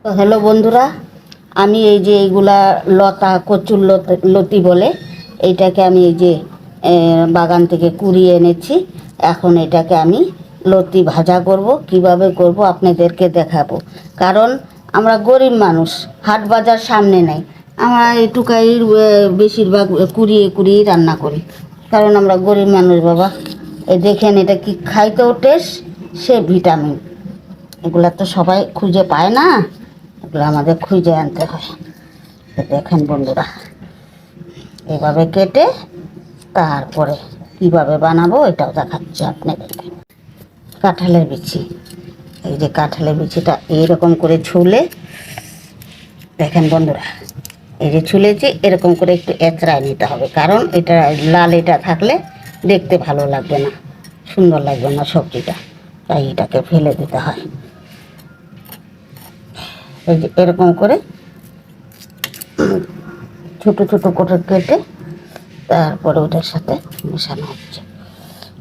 তো হ্যালো বন্ধুরা, আমি এই যে এইগুলা লতা কচুর লতি বলে, এইটাকে আমি এই যে বাগান থেকে কুড়িয়ে এনেছি। এখন এটাকে আমি লতি ভাজা করব। কিভাবে করব আপনাদেরকে দেখাবো। কারণ আমরা গরিব মানুষ, হাট বাজার সামনে নেই, আমরা এইটুকাই বেশিরভাগ কুড়িয়ে কুড়িয়ে রান্না করি। কারণ আমরা গরিব মানুষ বাবা। এই দেখেন, এটা কি খাইতেও টেস্ট, সে ভিটামিন। এগুলা তো সবাই খুঁজে পায় না, এগুলো আমাদের খুঁজে আনতে হয়। দেখেন বন্ধুরা, এভাবে কেটে তারপরে কিভাবে বানাবো এটাও দেখাচ্ছি আপনাদেরকে। কাঁঠালের বিচি, এই যে কাঁঠালের বিচিটা এইরকম করে ছুলে, দেখেন বন্ধুরা, এই যে ছুলেছি এরকম করে একটু এঁচড়ায় নিতে হবে। কারণ এটা লাল এটা থাকলে দেখতে ভালো লাগবে না, সুন্দর লাগবে না সবজিটা, তাই এটাকে ফেলে দিতে হয়। এই যে এরকম করে ছোট ছোট করে কেটে তারপরে ওটার সাথে মেশানো হচ্ছে।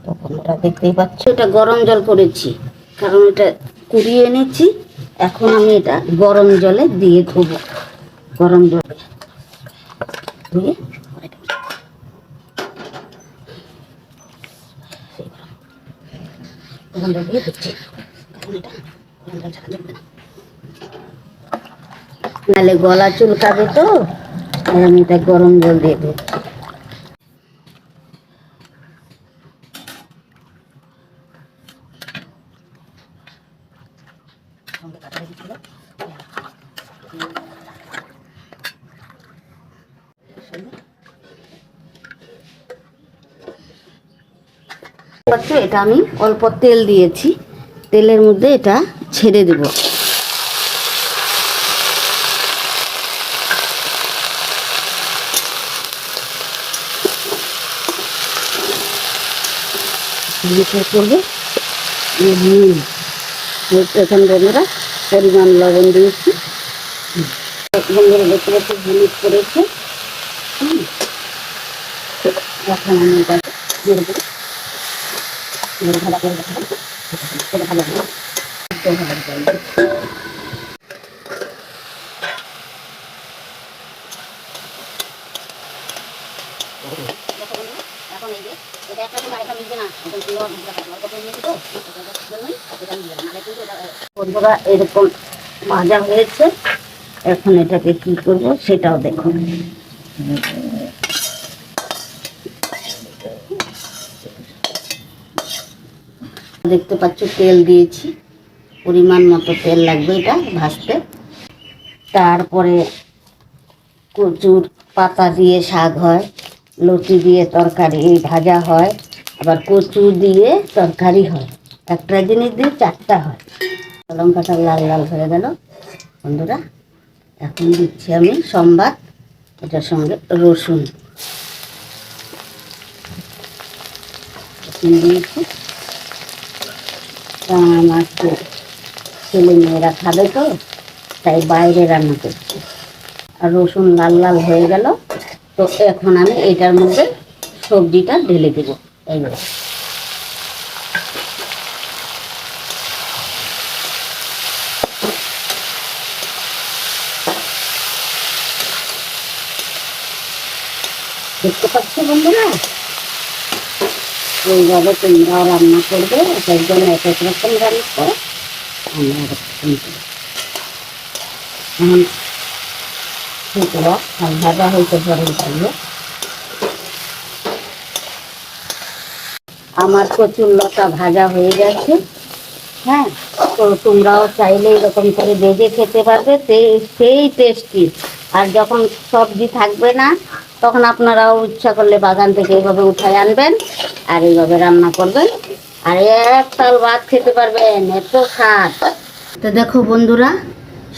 তখন ওটা দেখতেই পাচ্ছি, এটা গরম জল করেছি, কারণ এটা কুড়িয়ে এনেছি। এখন আমি এটা গরম জলে দিয়ে ধোবো। গরম জলে ধুয়ে দিয়ে দিচ্ছি, নাহলে গলা চুলকাবে। তো আমি এটা গরম জল দিয়ে দেবো। এটা আমি অল্প তেল দিয়েছি, তেলের মধ্যে এটা ছেড়ে দেব। করবে এখন বন্ধুরা পরিমাণ লবণ দিয়েছি। বন্ধুরা দেখতে পাচ্ছি হলুদ করেছে। এখন আমি এটা দিয়ে দেবো। বন্ধুরা এরকম ভাজা হয়েছে, এখন এটাকে কি করব সেটাও দেখুন। দেখতে পাচ্ছ তেল দিয়েছি, পরিমাণ মতো তেল লাগবে এটা ভাজতে। তারপরে কচুর পাতা দিয়ে শাক হয়, লতি দিয়ে তরকারি ভাজা হয়, আবার কচু দিয়ে তরকারি হয়। একটা জিনিস দিয়ে চারটা হয়। লঙ্কাটা লাল লাল হয়ে গেল বন্ধুরা। এখন দিচ্ছি আমি সম্বাদ, এটার সঙ্গে রসুন দিয়েছি। আমার ছেলে মেয়েরা খাবে তো, তাই বাইরে রান্না করছি। আর রসুন লাল লাল হয়ে গেল, তো এখন আমি এটার মধ্যে সবজিটা ঢেলে দেবো। এইভাবে দেখতে পাচ্ছ বন্ধুরা, এইভাবে তোমরাও রান্না করবে। এটার জন্য এক এক রকম রান্না করো, আমরা এখন শুকনো আর ভাজা হইতে পারে। আমার কচুর লতা ভাজা হয়ে গেছে। হ্যাঁ, তো তোমরাও চাইলে এরকম করে ভেজে খেতে পারবে, সেই টেস্টি। আর যখন সবজি থাকবে না, তখন আপনারাও ইচ্ছা করলে বাগান থেকে এইভাবে উঠায় আনবেন আর এইভাবে রান্না করবেন, আর এক তাল ভাত খেতে পারবেন, এত স্বাদ। তো দেখো বন্ধুরা,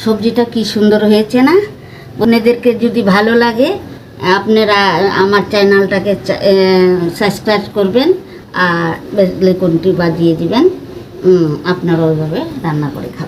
সবজিটা কি সুন্দর হয়েছে না? বোনেদেরকে যদি ভালো লাগে, আপনারা আমার চ্যানেলটাকে সাবস্ক্রাইব করবেন আর বেল আইকনটি বাজিয়ে দিবেন। আপনারা ওইভাবে রান্না করে খাবেন।